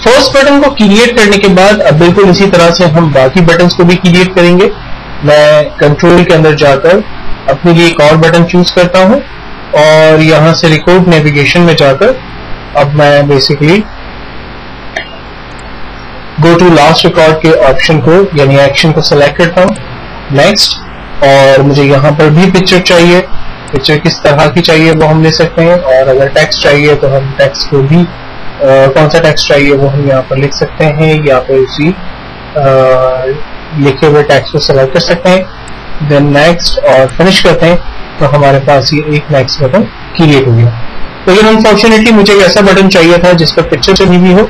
First button को create करने के बाद अब बिल्कुल इसी तरह से हम बाकी बटन्स को भी क्रिएट करेंगे। मैं कंट्रोल के अंदर जाकर अपने लिए एक और बटन चूज करता हूं और यहां से रिकॉर्ड नेविगेशन में जाकर अब मैं basically go to last record के ऑप्शन को यानी एक्शन को सिलेक्ट करता हूं, नेक्स्ट। और मुझे यहां पर भी पिक्चर चाहिए, पिक्चर किस तरह की चाहिए वो हम ले सकते हैं, और अगर टेक्स्ट चाहिए तो हम टेक्स्ट को भी कौन सा टेक्स्ट चाहिए वो हम यहाँ पर लिख सकते हैं, या फिर उसी लिखे हुए टेक्स्ट को सिलेक्ट कर सकते हैं, देन नेक्स्ट और फिनिश करते हैं तो हमारे पास ये एक नेक्स्ट बटन क्रिएट हो गया। लेकिन अनफॉर्चुनेटली मुझे एक ऐसा बटन चाहिए था जिस पर पिक्चर चली हुई हो।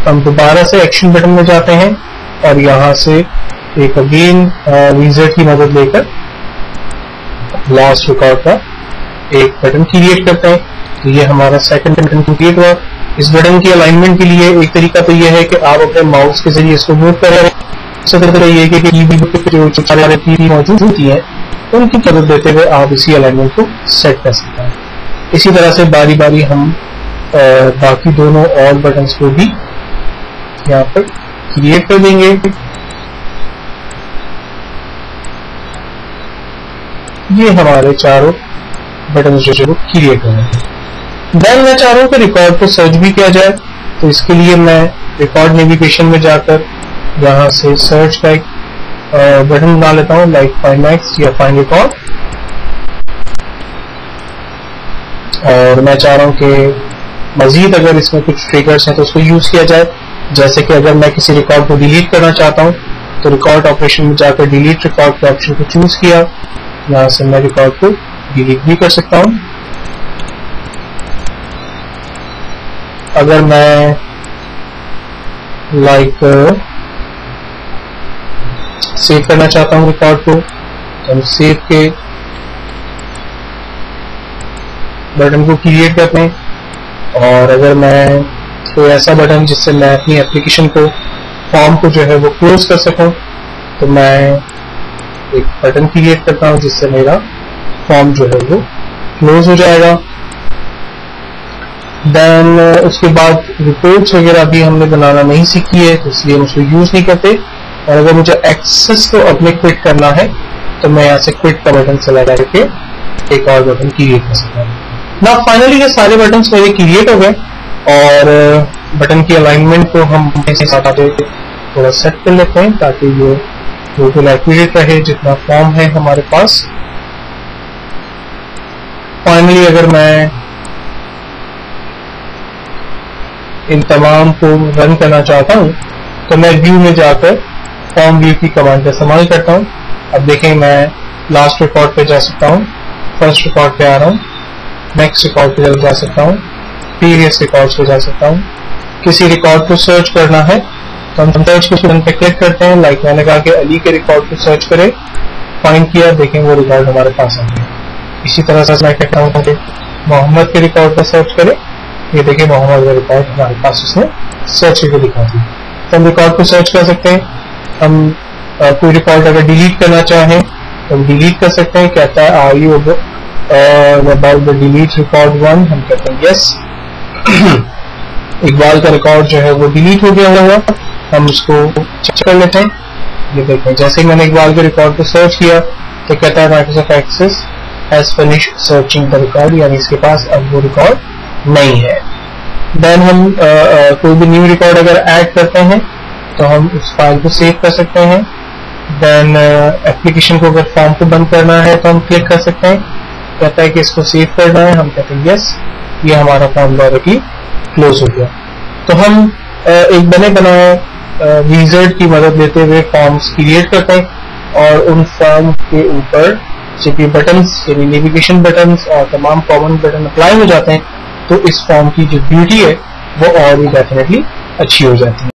हम दोबारा से एक्शन बटन में जाते हैं और यहाँ से एक अगेन विजार्ड की मदद लेकर लास्ट रिकॉर्ड का एक बटन क्रिएट करते हैं। तो ये हमारा सेकंड बटन क्रिएट हुआ। इस बटन की अलाइनमेंट के लिए एक तरीका तो ये है कि आप अपने माउस के जरिए इसको मूव करें। दूसरा तरह ये कि कीबोर्ड पे जो की मौजूद होती है उनकी मदद देते हुए आप इसी अलाइनमेंट को सेट कर सकते हैं। इसी तरह से बारी बारी हम बाकी दोनों और बटन्स को भी यहाँ पर क्रिएट कर देंगे। ये हमारे चारों बटन जो क्रिएट हो गए। देन मैं चाह रहा हूं कि रिकॉर्ड को सर्च भी किया जाए, तो इसके लिए मैं रिकॉर्ड नेविगेशन में जाकर यहां से सर्च का एक बटन बना लेता हूं, लाइक फाइंड नेक्स्ट या फाइंड रिकॉर्ड। और मैं चाह रहा हूं कि मजीद अगर इसमें कुछ ट्रिगर्स हैं तो उसको यूज किया जाए, जैसे कि अगर मैं किसी रिकॉर्ड को डिलीट करना चाहता हूं तो रिकॉर्ड ऑपरेशन में जाकर डिलीट रिकॉर्ड के ऑप्शन को चूज किया, यहां से मैं रिकॉर्ड को डिलीट भी कर सकता हूं। अगर मैं सेव करना चाहता हूं रिकॉर्ड को तो हम सेव के बटन को क्रिएट करते हैं। और अगर मैं कोई ऐसा बटन जिससे मैं अपनी एप्लीकेशन को फॉर्म को जो है वो क्लोज कर सकूं तो मैं एक बटन क्रिएट करता हूं जिससे मेरा फॉर्म जो है वो क्लोज हो जाएगा। देन उसके बाद रिपोर्ट्स वगैरह भी हमने बनाना नहीं सीखी है तो इसलिए हम उसको यूज नहीं करते। और अगर मुझे एक्सेस को अपने क्विट करना है तो मैं यहाँ से क्विट का बटन सेलेक्ट करके एक और बटन क्रिएट कर सकता हूँ। ना फाइनली ये सारे बटन मेरे क्रिएट हो गए और बटन की अलाइनमेंट को हम थोड़ा सेट कर लेते हैं ताकि ये बिल्कुल एक्यूरेट रहे जितना फॉर्म है हमारे पास। फाइनली अगर मैं इन तमाम को रन करना चाहता हूं तो मैं व्यू में जाकर फॉर्म व्यू की कमांड का इस्तेमाल करता हूं। अब देखें मैं लास्ट रिकॉर्ड पे जा सकता हूं, फर्स्ट रिकॉर्ड पे आ रहा हूं, नेक्स्ट रिकॉर्ड पे जा सकता हूं, प्रीवियस रिकॉर्ड्स पे जा सकता हूं। किसी रिकॉर्ड को सर्च करना है तो हम सर्च के बटन पे क्लिक करते हैं, लाइक मैंने कहा कि अली के रिकॉर्ड को सर्च करें, फाइंड किया, देखें वो रिकॉर्ड हमारे पास आ गया। इसी तरह से मैं कहता हूं कि मोहम्मद के रिकॉर्ड पर सर्च करें, ये देखिए मोहम्मद का रिकॉर्ड हमारे पास उसने सर्च करके दिखा दिया। तो हम रिकॉर्ड को सर्च कर सकते हैं। हम कोई रिकॉर्ड अगर डिलीट करना चाहें तो हम डिलीट कर सकते हैं। कहता है are you about the delete record 1, हम कहते हैं यस। इकबाल का रिकॉर्ड जो है वो डिलीट हो गया होगा, हम उसको चेक कर लेते हैं। ये देखें जैसे ही मैंने इकबाल के रिकॉर्ड को सर्च किया तो कहता है Microsoft Access has finished searching the record, यानी इसके पास अब वो रिकॉर्ड नहीं है। देन हम कोई भी न्यू रिकॉर्ड अगर ऐड करते हैं तो हम उस फाइल को सेव कर सकते हैं। देन एप्लीकेशन को अगर फॉर्म को बंद करना है तो हम क्लिक कर सकते हैं, कहता है कि इसको सेव करना है, हम कहते हैं यस, ये हमारा फॉर्म डायरेक्टली क्लोज हो गया। तो हम एक बने बनाए विजार्ड की मदद लेते हुए फॉर्म्स क्रिएट करते हैं और उन फॉर्म के ऊपर जब ये बटन्स यानी नेविगेशन बटन्स और तमाम कॉमन बटन अप्लाई हो जाते हैं तो इस फॉर्म की जो ब्यूटी है वो और भी डेफिनेटली अच्छी हो जाती है।